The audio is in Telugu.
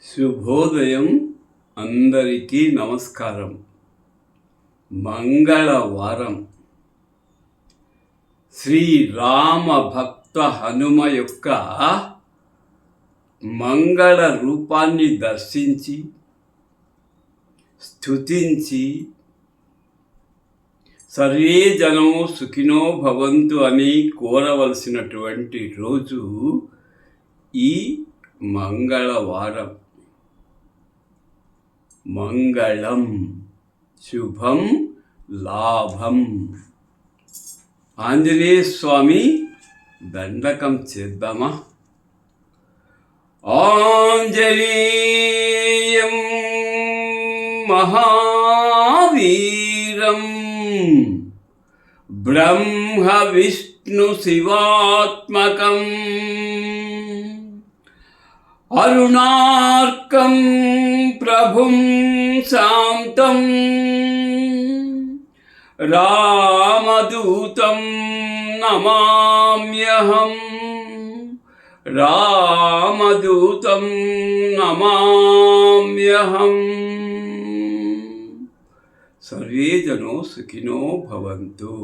శుభోదయం. అందరికీ నమస్కారం. మంగళవారం శ్రీరామ భక్త హనుమ యొక్క మంగళ రూపాన్ని దర్శించి స్తుతించి సర్వే జనో సుఖినో భవంతు అని కోరవలసినటువంటి రోజు ఈ మంగళవారం. మంగళం, శుభం, లాభం. ఆంజనేయ స్వామి దండకం చేద్దామా? ఆంజనేయం మహావీరం బ్రహ్మ విష్ణు శివాత్మకం అరుణార్కం ప్రభుం శాంతం రామదూతం నమామ్యహం రామదూతం నమామ్యహం. సర్వే జనో సుఖినో భవంతు.